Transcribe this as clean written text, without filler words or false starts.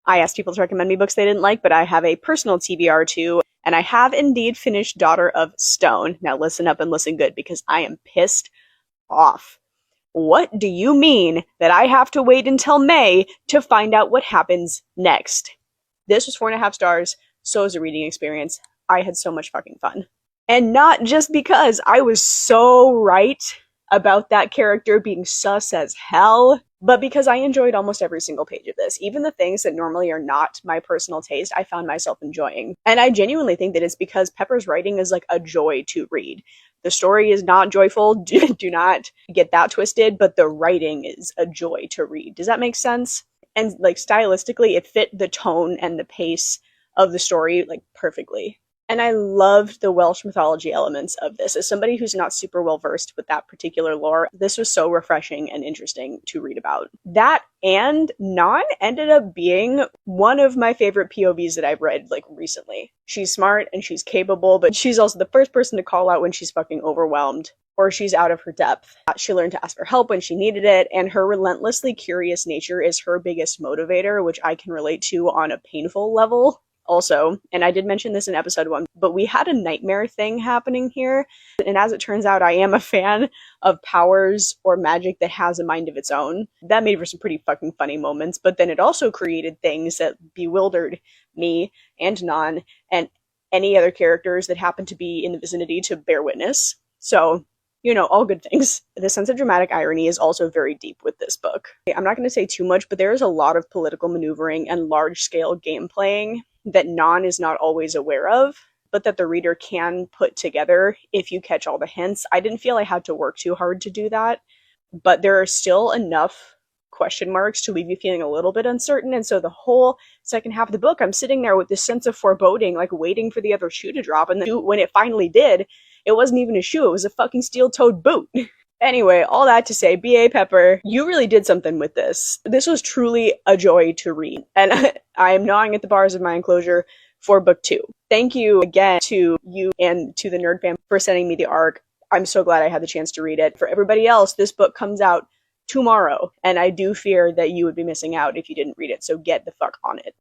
I asked people to recommend me books they didn't like, but I have a personal TBR too, and I have indeed finished Daughter of Stone. Now listen up and listen good, because I am pissed off. What do you mean that I have to wait until May to find out what happens next? This was 4.5 stars, so was a reading experience. I had so much fucking fun. And not just because I was so right about that character being sus as hell, but because I enjoyed almost every single page of this. Even the things that normally are not my personal taste, I found myself enjoying. And I genuinely think that it's because Pepper's writing is like a joy to read. The story is not joyful, do not get that twisted, but the writing is a joy to read. Does that make sense? And like stylistically, it fit the tone and the pace of the story like perfectly. And I loved the Welsh mythology elements of this. As somebody who's not super well versed with that particular lore, this was so refreshing and interesting to read about. That and Non ended up being one of my favorite POVs that I've read like recently. She's smart and she's capable, but she's also the first person to call out when she's fucking overwhelmed or she's out of her depth. She learned to ask for help when she needed it, and her relentlessly curious nature is her biggest motivator, which I can relate to on a painful level. Also, and I did mention this in episode 1, but we had a nightmare thing happening here, and as it turns out, I am a fan of powers or magic that has a mind of its own. That made for some pretty fucking funny moments, but then it also created things that bewildered me and Non and any other characters that happened to be in the vicinity to bear witness. So, you know, all good things. The sense of dramatic irony is also very deep with this book. I'm not going to say too much, but there is a lot of political maneuvering and large-scale game playing that Non is not always aware of, but that the reader can put together if you catch all the hints. I didn't feel I had to work too hard to do that, but there are still enough question marks to leave you feeling a little bit uncertain, and so the whole second half of the book, I'm sitting there with this sense of foreboding, like waiting for the other shoe to drop, and then when it finally did, it wasn't even a shoe, it was a fucking steel-toed boot. Anyway, all that to say, B.A. Pepper, you really did something with this. This was truly a joy to read, and I am gnawing at the bars of my enclosure for book 2. Thank you again to you and to the Nerd Fam for sending me the ARC. I'm so glad I had the chance to read it. For everybody else, this book comes out tomorrow, and I do fear that you would be missing out if you didn't read it, so get the fuck on it.